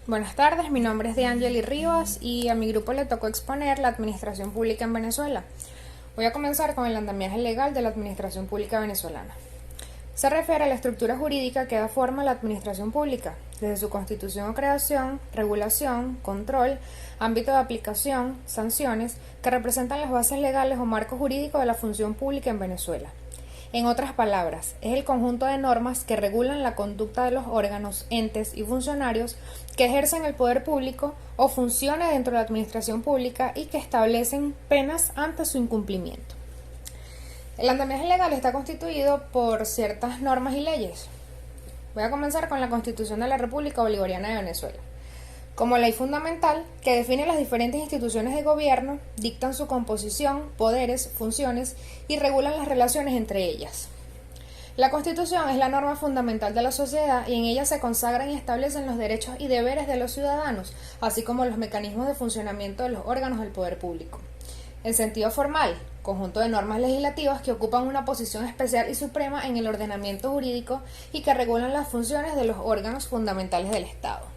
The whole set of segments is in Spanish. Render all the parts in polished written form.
Buenas tardes, mi nombre es Deangeli Rivas y a mi grupo le tocó exponer la administración pública en Venezuela. Voy a comenzar con el andamiaje legal de la administración pública venezolana. Se refiere a la estructura jurídica que da forma a la administración pública, desde su constitución o creación, regulación, control, ámbito de aplicación, sanciones, que representan las bases legales o marco jurídico de la función pública en Venezuela. En otras palabras, es el conjunto de normas que regulan la conducta de los órganos, entes y funcionarios que ejercen el poder público o funciones dentro de la administración pública y que establecen penas ante su incumplimiento. El andamiaje legal está constituido por ciertas normas y leyes. Voy a comenzar con la Constitución de la República Bolivariana de Venezuela. Como ley fundamental, que define las diferentes instituciones de gobierno, dictan su composición, poderes, funciones y regulan las relaciones entre ellas. La Constitución es la norma fundamental de la sociedad y en ella se consagran y establecen los derechos y deberes de los ciudadanos, así como los mecanismos de funcionamiento de los órganos del poder público. En sentido formal, conjunto de normas legislativas que ocupan una posición especial y suprema en el ordenamiento jurídico y que regulan las funciones de los órganos fundamentales del Estado.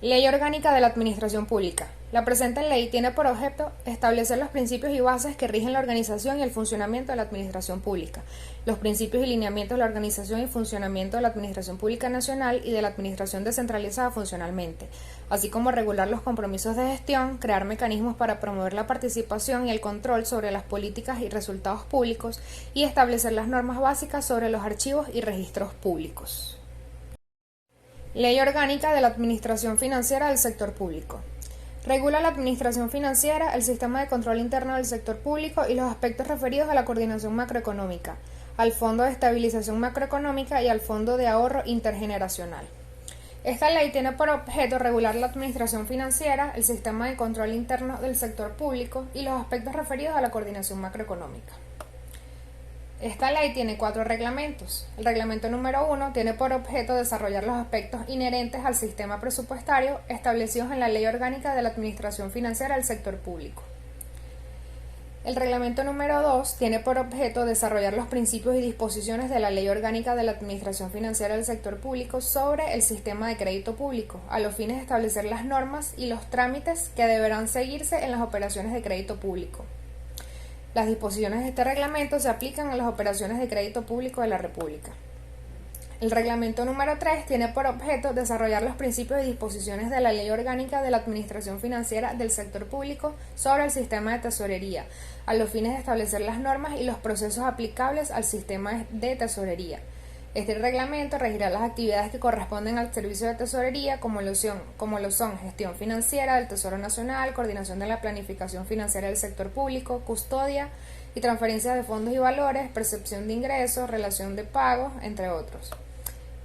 Ley Orgánica de la Administración Pública. La presente ley tiene por objeto establecer los principios y bases que rigen la organización y el funcionamiento de la administración pública, los principios y lineamientos de la organización y funcionamiento de la administración pública nacional y de la administración descentralizada funcionalmente, así como regular los compromisos de gestión, crear mecanismos para promover la participación y el control sobre las políticas y resultados públicos y establecer las normas básicas sobre los archivos y registros públicos. Ley Orgánica de la Administración Financiera del Sector Público. Regula la administración financiera, el sistema de control interno del sector público y los aspectos referidos a la coordinación macroeconómica, al Fondo de Estabilización Macroeconómica y al Fondo de Ahorro Intergeneracional. Esta ley tiene por objeto regular la administración financiera, el sistema de control interno del sector público y los aspectos referidos a la coordinación macroeconómica. Esta ley tiene 4 reglamentos. El reglamento número 1 tiene por objeto desarrollar los aspectos inherentes al sistema presupuestario establecidos en la Ley Orgánica de la Administración Financiera del Sector Público. El reglamento número 2 tiene por objeto desarrollar los principios y disposiciones de la Ley Orgánica de la Administración Financiera del Sector Público sobre el sistema de crédito público, a los fines de establecer las normas y los trámites que deberán seguirse en las operaciones de crédito público. Las disposiciones de este reglamento se aplican a las operaciones de crédito público de la República. El reglamento número 3 tiene por objeto desarrollar los principios y disposiciones de la Ley Orgánica de la Administración Financiera del Sector Público sobre el sistema de tesorería, a los fines de establecer las normas y los procesos aplicables al sistema de tesorería. Este reglamento regirá las actividades que corresponden al servicio de tesorería, como lo son gestión financiera del Tesoro Nacional, coordinación de la planificación financiera del sector público, custodia y transferencia de fondos y valores, percepción de ingresos, relación de pagos, entre otros.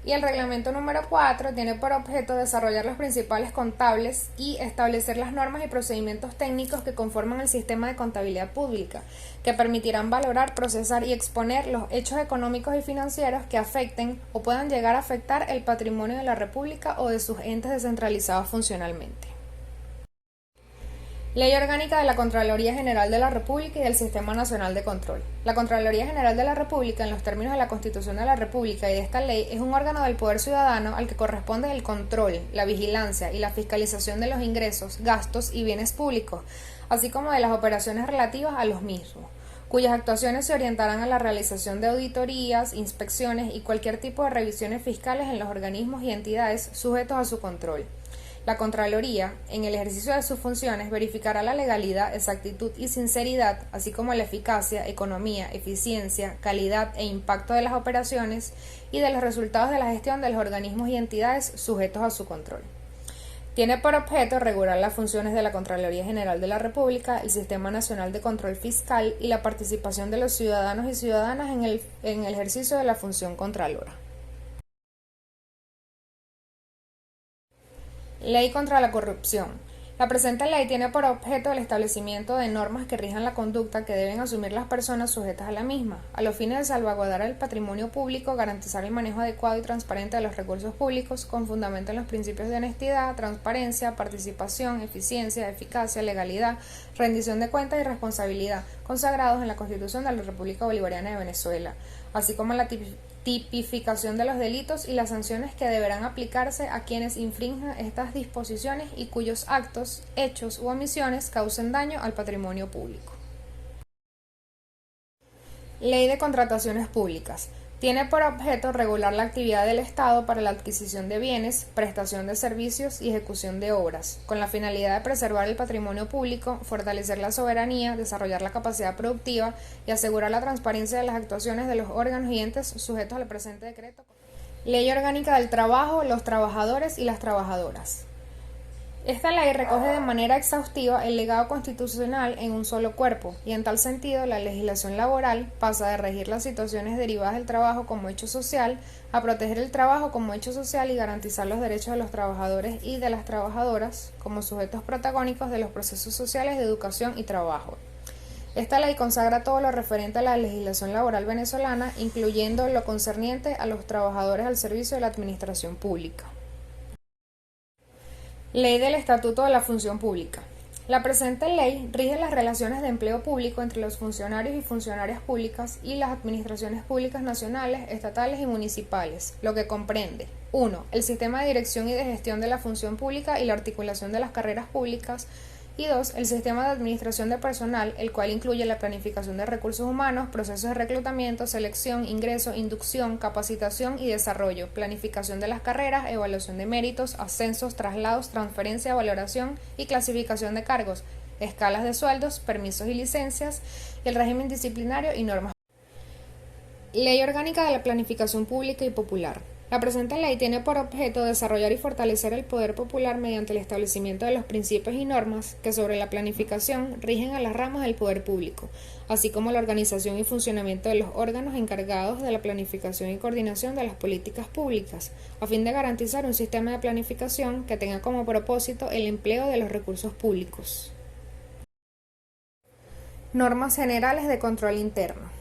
Y el reglamento número 4 tiene por objeto desarrollar los principales contables y establecer las normas y procedimientos técnicos que conforman el sistema de contabilidad pública, que permitirán valorar, procesar y exponer los hechos económicos y financieros que afecten o puedan llegar a afectar el patrimonio de la República o de sus entes descentralizados funcionalmente. Ley Orgánica de la Contraloría General de la República y del Sistema Nacional de Control. La Contraloría General de la República, en los términos de la Constitución de la República y de esta ley, es un órgano del poder ciudadano al que corresponde el control, la vigilancia y la fiscalización de los ingresos, gastos y bienes públicos, así como de las operaciones relativas a los mismos, cuyas actuaciones se orientarán a la realización de auditorías, inspecciones y cualquier tipo de revisiones fiscales en los organismos y entidades sujetos a su control. La Contraloría, en el ejercicio de sus funciones, verificará la legalidad, exactitud y sinceridad, así como la eficacia, economía, eficiencia, calidad e impacto de las operaciones y de los resultados de la gestión de los organismos y entidades sujetos a su control. Tiene por objeto regular las funciones de la Contraloría General de la República, el Sistema Nacional de Control Fiscal y la participación de los ciudadanos y ciudadanas en el ejercicio de la función contralora. Ley contra la corrupción. La presente ley tiene por objeto el establecimiento de normas que rijan la conducta que deben asumir las personas sujetas a la misma, a los fines de salvaguardar el patrimonio público, garantizar el manejo adecuado y transparente de los recursos públicos, con fundamento en los principios de honestidad, transparencia, participación, eficiencia, eficacia, legalidad, rendición de cuentas y responsabilidad, consagrados en la Constitución de la República Bolivariana de Venezuela, así como en la tipificación de los delitos y las sanciones que deberán aplicarse a quienes infrinjan estas disposiciones y cuyos actos, hechos u omisiones causen daño al patrimonio público. Ley de Contrataciones Públicas. Tiene por objeto regular la actividad del Estado para la adquisición de bienes, prestación de servicios y ejecución de obras, con la finalidad de preservar el patrimonio público, fortalecer la soberanía, desarrollar la capacidad productiva y asegurar la transparencia de las actuaciones de los órganos y entes sujetos al presente decreto. Ley Orgánica del Trabajo, los trabajadores y las trabajadoras. Esta ley recoge de manera exhaustiva el legado constitucional en un solo cuerpo, y en tal sentido la legislación laboral pasa de regir las situaciones derivadas del trabajo como hecho social a proteger el trabajo como hecho social y garantizar los derechos de los trabajadores y de las trabajadoras como sujetos protagónicos de los procesos sociales de educación y trabajo. Esta ley consagra todo lo referente a la legislación laboral venezolana, incluyendo lo concerniente a los trabajadores al servicio de la administración pública. Ley del Estatuto de la Función Pública. La presente ley rige las relaciones de empleo público entre los funcionarios y funcionarias públicas y las administraciones públicas nacionales, estatales y municipales, lo que comprende 1. El sistema de dirección y de gestión de la función pública y la articulación de las carreras públicas, y 2. El sistema de administración de personal, el cual incluye la planificación de recursos humanos, procesos de reclutamiento, selección, ingreso, inducción, capacitación y desarrollo, planificación de las carreras, evaluación de méritos, ascensos, traslados, transferencia, valoración y clasificación de cargos, escalas de sueldos, permisos y licencias, el régimen disciplinario y normas. Ley Orgánica de la Planificación Pública y Popular. La presente ley tiene por objeto desarrollar y fortalecer el poder popular mediante el establecimiento de los principios y normas que sobre la planificación rigen a las ramas del poder público, así como la organización y funcionamiento de los órganos encargados de la planificación y coordinación de las políticas públicas, a fin de garantizar un sistema de planificación que tenga como propósito el empleo de los recursos públicos. Normas generales de control interno.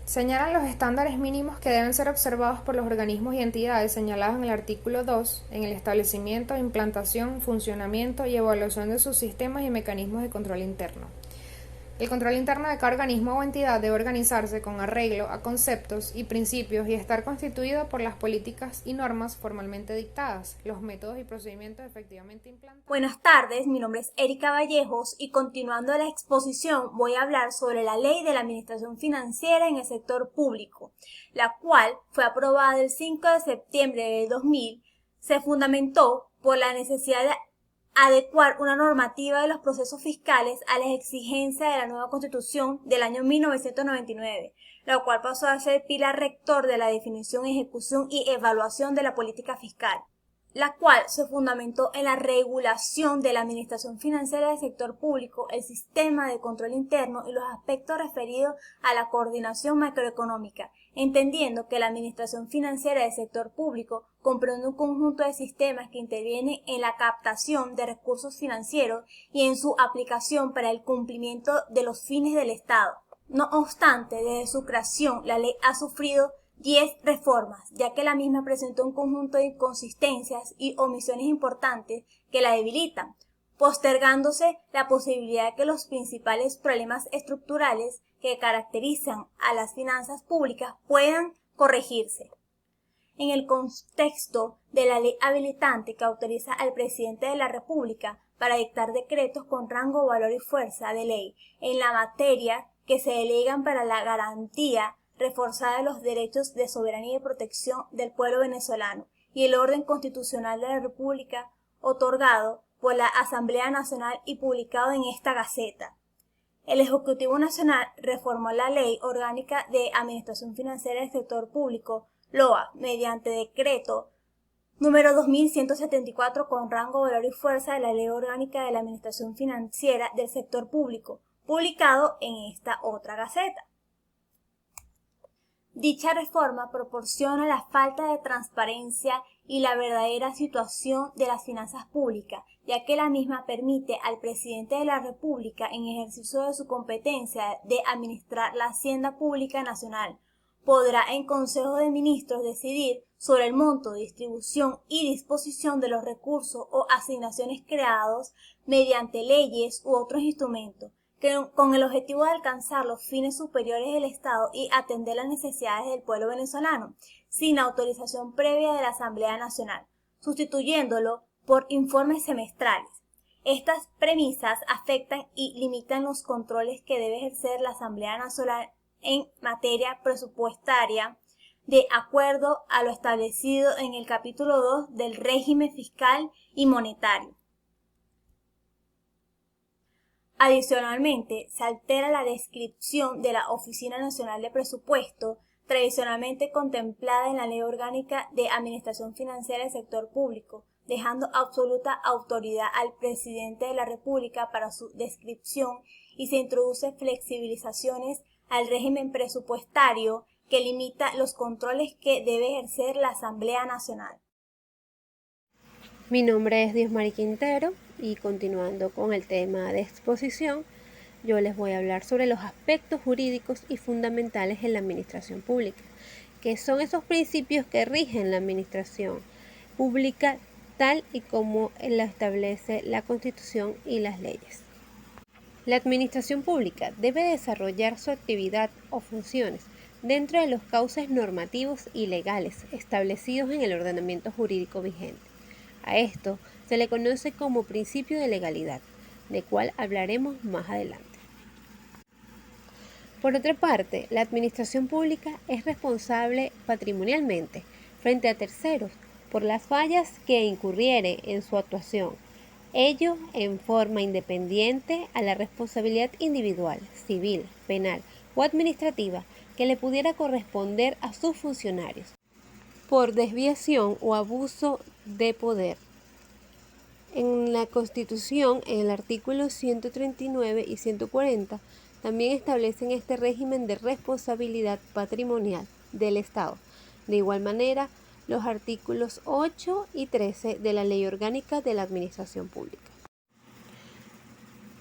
Señalan los estándares mínimos que deben ser observados por los organismos y entidades señalados en el artículo 2, en el establecimiento, implantación, funcionamiento y evaluación de sus sistemas y mecanismos de control interno. El control interno de cada organismo o entidad debe organizarse con arreglo a conceptos y principios y estar constituido por las políticas y normas formalmente dictadas, los métodos y procedimientos efectivamente implantados. Buenas tardes, mi nombre es Erika Vallejos y continuando la exposición voy a hablar sobre la Ley de la Administración Financiera en el Sector Público, la cual fue aprobada el 5 de septiembre del 2000, se fundamentó por la necesidad de adecuar una normativa de los procesos fiscales a las exigencias de la nueva Constitución del año 1999, la cual pasó a ser pilar rector de la definición, ejecución y evaluación de la política fiscal, la cual se fundamentó en la regulación de la administración financiera del sector público, el sistema de control interno y los aspectos referidos a la coordinación macroeconómica, entendiendo que la administración financiera del sector público comprende un conjunto de sistemas que intervienen en la captación de recursos financieros y en su aplicación para el cumplimiento de los fines del Estado. No obstante, desde su creación, la ley ha sufrido 10 reformas, ya que la misma presentó un conjunto de inconsistencias y omisiones importantes que la debilitan, postergándose la posibilidad de que los principales problemas estructurales que caracterizan a las finanzas públicas puedan corregirse. En el contexto de la ley habilitante que autoriza al presidente de la República para dictar decretos con rango, valor y fuerza de ley en la materia que se delegan para la garantía reforzada de los derechos de soberanía y protección del pueblo venezolano y el orden constitucional de la República otorgado por la Asamblea Nacional y publicado en esta Gaceta. El Ejecutivo Nacional reformó la Ley Orgánica de Administración Financiera del Sector Público, LOA, mediante decreto número 2174 con rango, valor y fuerza de la Ley Orgánica de la Administración Financiera del Sector Público, publicado en esta otra Gaceta. Dicha reforma proporciona la falta de transparencia y la verdadera situación de las finanzas públicas, ya que la misma permite al presidente de la República, en ejercicio de su competencia de administrar la hacienda pública nacional, podrá en Consejo de Ministros decidir sobre el monto, distribución y disposición de los recursos o asignaciones creados mediante leyes u otros instrumentos con el objetivo de alcanzar los fines superiores del Estado y atender las necesidades del pueblo venezolano, sin autorización previa de la Asamblea Nacional, sustituyéndolo por informes semestrales. Estas premisas afectan y limitan los controles que debe ejercer la Asamblea Nacional en materia presupuestaria, de acuerdo a lo establecido en el capítulo 2 del régimen fiscal y monetario. Adicionalmente, se altera la descripción de la Oficina Nacional de Presupuesto, tradicionalmente contemplada en la Ley Orgánica de Administración Financiera del Sector Público, dejando absoluta autoridad al Presidente de la República para su descripción, y se introduce flexibilizaciones al régimen presupuestario que limita los controles que debe ejercer la Asamblea Nacional. Mi nombre es Diosmari Quintero y continuando con el tema de exposición, yo les voy a hablar sobre los aspectos jurídicos y fundamentales en la administración pública, que son esos principios que rigen la administración pública tal y como la establece la Constitución y las leyes. La administración pública debe desarrollar su actividad o funciones dentro de los cauces normativos y legales establecidos en el ordenamiento jurídico vigente. A esto se le conoce como principio de legalidad, del cual hablaremos más adelante. Por otra parte, la administración pública es responsable patrimonialmente frente a terceros por las fallas que incurriere en su actuación, ello en forma independiente a la responsabilidad individual, civil, penal o administrativa que le pudiera corresponder a sus funcionarios por desviación o abuso de poder. En la Constitución, en el artículo 139 y 140, también establecen este régimen de responsabilidad patrimonial del Estado. De igual manera, los artículos 8 y 13 de la Ley Orgánica de la Administración Pública.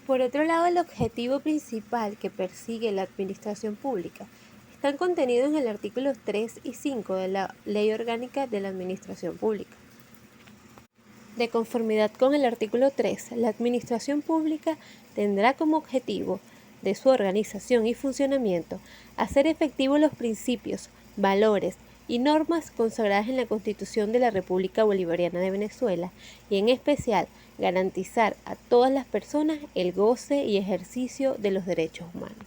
Por otro lado, el objetivo principal que persigue la administración pública están contenidos en el artículo 3 y 5 de la Ley Orgánica de la Administración Pública. De conformidad con el artículo 3, la administración pública tendrá como objetivo de su organización y funcionamiento hacer efectivos los principios, valores y normas consagradas en la Constitución de la República Bolivariana de Venezuela y en especial garantizar a todas las personas el goce y ejercicio de los derechos humanos.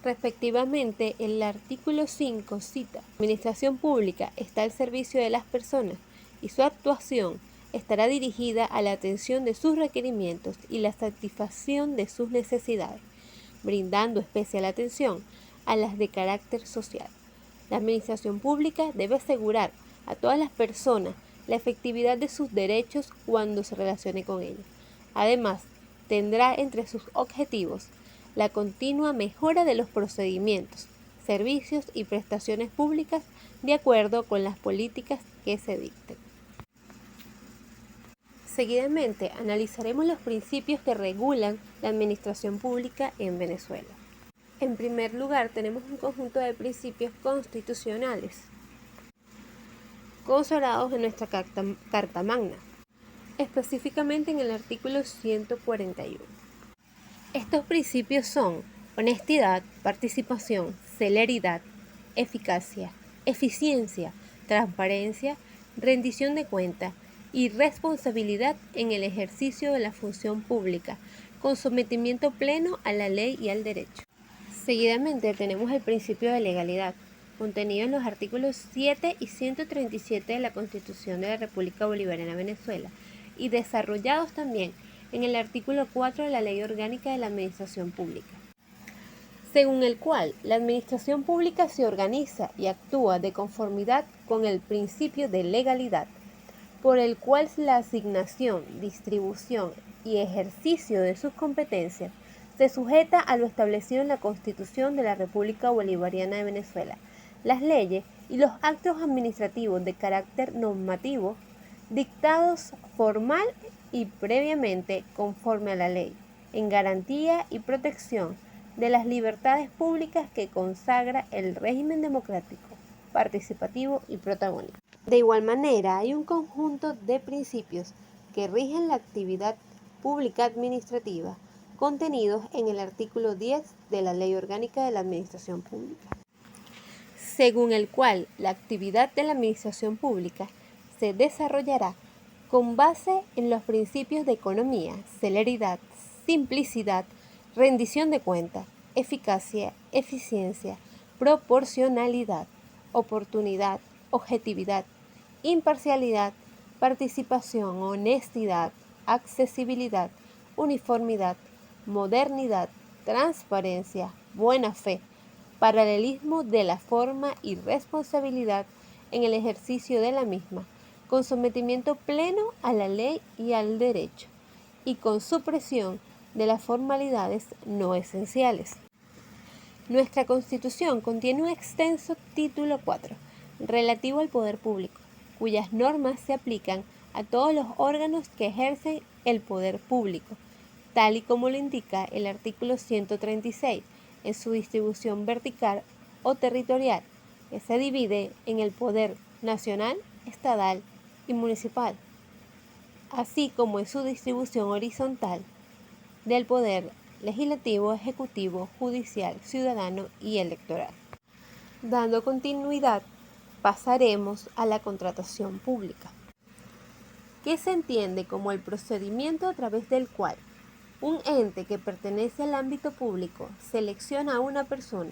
Respectivamente, el artículo 5 cita: la administración pública está al servicio de las personas y su actuación estará dirigida a la atención de sus requerimientos y la satisfacción de sus necesidades, brindando especial atención a las de carácter social. La administración pública debe asegurar a todas las personas la efectividad de sus derechos cuando se relacione con ellos. Además, tendrá entre sus objetivos la continua mejora de los procedimientos, servicios y prestaciones públicas de acuerdo con las políticas que se dicten. Seguidamente, analizaremos los principios que regulan la administración pública en Venezuela. En primer lugar, tenemos un conjunto de principios constitucionales consagrados en nuestra Carta Magna, específicamente en el artículo 141. Estos principios son honestidad, participación, celeridad, eficacia, eficiencia, transparencia, rendición de cuentas y responsabilidad en el ejercicio de la función pública, con sometimiento pleno a la ley y al derecho. Seguidamente tenemos el principio de legalidad, contenido en los artículos 7 y 137 de la Constitución de la República Bolivariana de Venezuela y desarrollados también en el artículo 4 de la Ley Orgánica de la Administración Pública, según el cual la administración pública se organiza y actúa de conformidad con el principio de legalidad, por el cual la asignación, distribución y ejercicio de sus competencias se sujeta a lo establecido en la Constitución de la República Bolivariana de Venezuela, las leyes y los actos administrativos de carácter normativo dictados formal y previamente conforme a la ley, en garantía y protección de las libertades públicas que consagra el régimen democrático, participativo y protagónico. De igual manera, hay un conjunto de principios que rigen la actividad pública administrativa, contenidos en el artículo 10 de la Ley Orgánica de la Administración Pública, según el cual la actividad de la administración pública se desarrollará con base en los principios de economía, celeridad, simplicidad, rendición de cuentas, eficacia, eficiencia, proporcionalidad, oportunidad, objetividad, imparcialidad, participación, honestidad, accesibilidad, uniformidad, modernidad, transparencia, buena fe, paralelismo de la forma y responsabilidad en el ejercicio de la misma, con sometimiento pleno a la ley y al derecho, y con supresión de las formalidades no esenciales. Nuestra Constitución contiene un extenso título 4, relativo al poder público, cuyas normas se aplican a todos los órganos que ejercen el poder público, tal y como lo indica el artículo 136, en su distribución vertical o territorial, que se divide en el poder nacional, estatal y municipal, así como en su distribución horizontal del poder legislativo, ejecutivo, judicial, ciudadano y electoral. Dando continuidad, pasaremos a la contratación pública, que se entiende como el procedimiento a través del cual un ente que pertenece al ámbito público selecciona a una persona,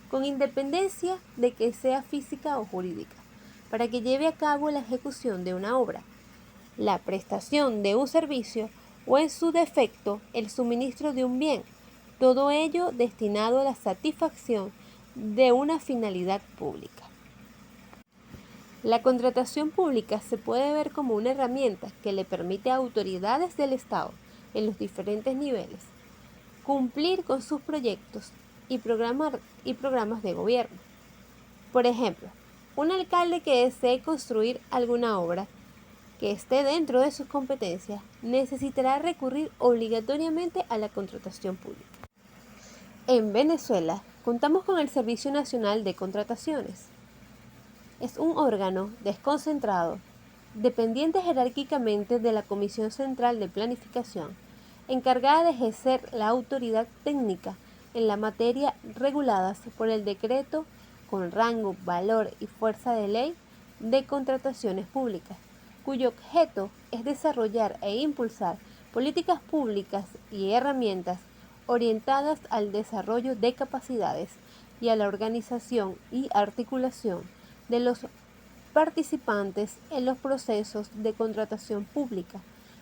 con independencia de que sea física o jurídica, para que lleve a cabo la ejecución de una obra, la prestación de un servicio o, en su defecto, el suministro de un bien, todo ello destinado a la satisfacción de una finalidad pública. La contratación pública se puede ver como una herramienta que le permite a autoridades del Estado en los diferentes niveles cumplir con sus proyectos y programas de gobierno. Por ejemplo, un alcalde que desee construir alguna obra que esté dentro de sus competencias necesitará recurrir obligatoriamente a la contratación pública. En Venezuela contamos con el Servicio Nacional de Contrataciones. Es un órgano desconcentrado, dependiente jerárquicamente de la Comisión Central de Planificación, encargada de ejercer la autoridad técnica en la materia reguladas por el decreto con rango, valor y fuerza de ley de contrataciones públicas, cuyo objeto es desarrollar e impulsar políticas públicas y herramientas orientadas al desarrollo de capacidades y a la organización y articulación de los participantes en los procesos de contratación pública,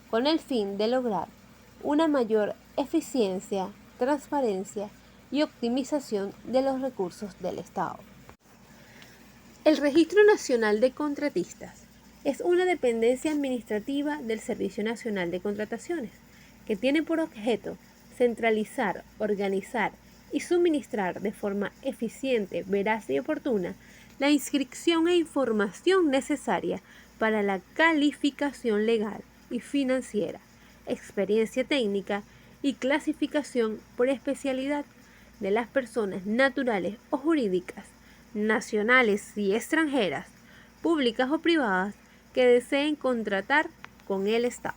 con el fin de lograr una mayor eficiencia, transparencia y optimización de los recursos del Estado. El Registro Nacional de Contratistas es una dependencia administrativa del Servicio Nacional de Contrataciones, que tiene por objeto centralizar, organizar y suministrar de forma eficiente, veraz y oportuna la inscripción e información necesaria para la calificación legal y financiera, experiencia técnica y clasificación por especialidad de las personas naturales o jurídicas, nacionales y extranjeras, públicas o privadas, que deseen contratar con el Estado.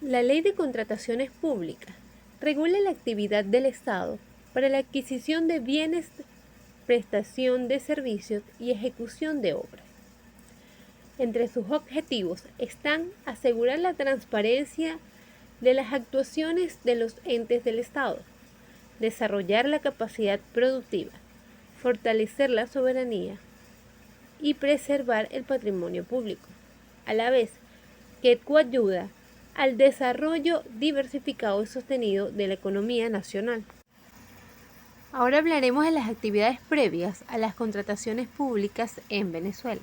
La Ley de Contrataciones Públicas regula la actividad del Estado para la adquisición de bienes, prestación de servicios y ejecución de obras. Entre sus objetivos están asegurar la transparencia de las actuaciones de los entes del Estado, desarrollar la capacidad productiva, fortalecer la soberanía y preservar el patrimonio público, a la vez que coayuda al desarrollo diversificado y sostenido de la economía nacional. Ahora hablaremos de las actividades previas a las contrataciones públicas en Venezuela.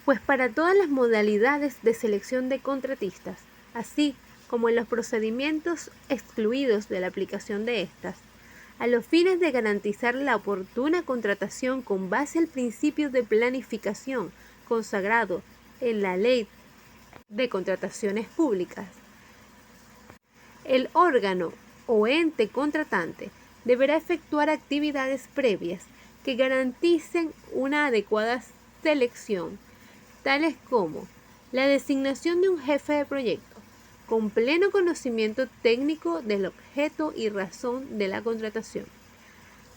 Pues para todas las modalidades de selección de contratistas, así como en los procedimientos excluidos de la aplicación de estas, a los fines de garantizar la oportuna contratación con base al principio de planificación consagrado en la Ley de Contrataciones Públicas, el órgano o ente contratante deberá efectuar actividades previas que garanticen una adecuada selección, tales como la designación de un jefe de proyecto, con pleno conocimiento técnico del objeto y razón de la contratación.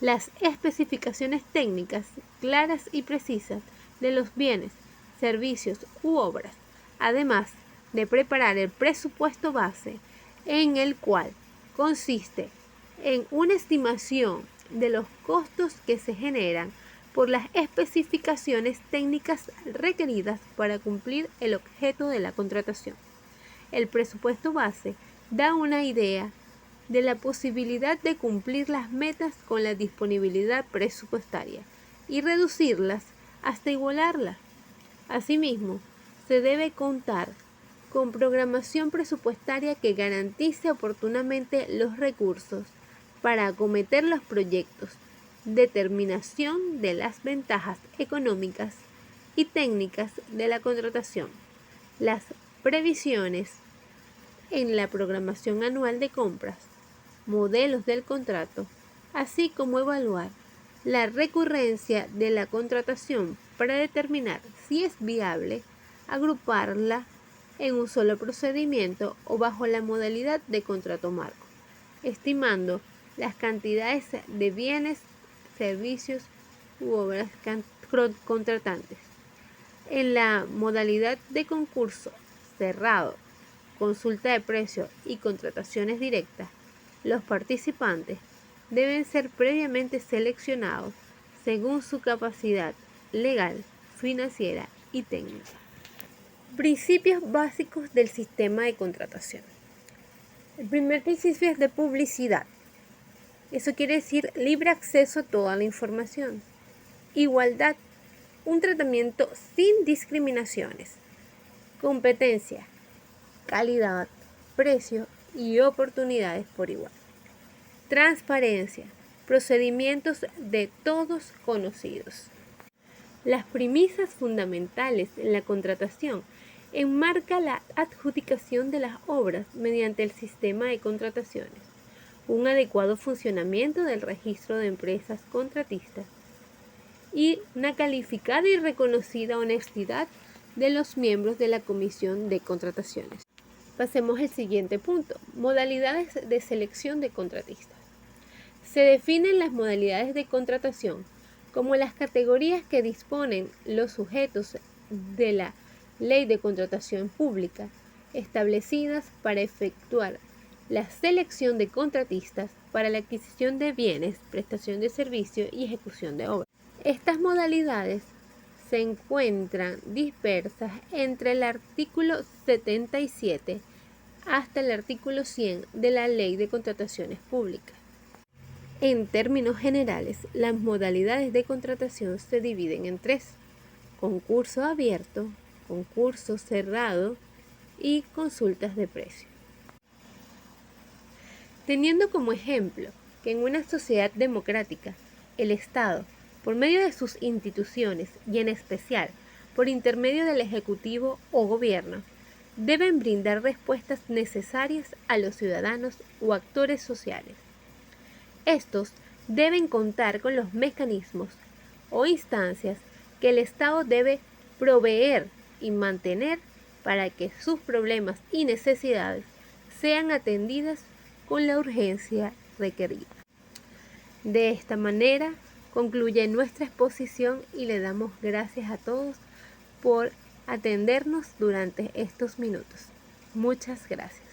Las especificaciones técnicas claras y precisas de los bienes, servicios u obras, además de preparar el presupuesto base, en el cual consiste en una estimación de los costos que se generan por las especificaciones técnicas requeridas para cumplir el objeto de la contratación. El presupuesto base da una idea de la posibilidad de cumplir las metas con la disponibilidad presupuestaria y reducirlas hasta igualarla. Asimismo, se debe contar con programación presupuestaria que garantice oportunamente los recursos para acometer los proyectos, determinación de las ventajas económicas y técnicas de la contratación, las previsiones en la programación anual de compras, modelos del contrato, así como evaluar la recurrencia de la contratación para determinar si es viable agruparla en un solo procedimiento o bajo la modalidad de contrato marco, estimando las cantidades de bienes, servicios u obras contratantes. En la modalidad de concurso cerrado, consulta de precios y contrataciones directas, los participantes deben ser previamente seleccionados según su capacidad legal, financiera y técnica. Principios básicos del sistema de contratación. El primer principio es de publicidad. Eso quiere decir libre acceso a toda la información. Igualdad, un tratamiento sin discriminaciones. Competencia, calidad, precio y oportunidades por igual. Transparencia, procedimientos de todos conocidos. Las premisas fundamentales en la contratación enmarca la adjudicación de las obras mediante el sistema de contrataciones, un adecuado funcionamiento del registro de empresas contratistas y una calificada y reconocida honestidad de los miembros de la Comisión de Contrataciones. Pasemos al siguiente punto, modalidades de selección de contratistas. Se definen las modalidades de contratación como las categorías que disponen los sujetos de la Ley de Contratación Pública establecidas para efectuar la selección de contratistas para la adquisición de bienes, prestación de servicios y ejecución de obras. Estas modalidades se encuentran dispersas entre el artículo 77 hasta el artículo 100 de la Ley de Contrataciones Públicas. En términos generales, las modalidades de contratación se dividen en tres: concurso abierto, concurso cerrado y consultas de precio. Teniendo como ejemplo que en una sociedad democrática, el Estado, por medio de sus instituciones y en especial por intermedio del Ejecutivo o Gobierno, deben brindar respuestas necesarias a los ciudadanos o actores sociales. Estos deben contar con los mecanismos o instancias que el Estado debe proveer y mantener para que sus problemas y necesidades sean atendidas con la urgencia requerida. De esta manera concluye nuestra exposición y le damos gracias a todos por atendernos durante estos minutos. Muchas gracias.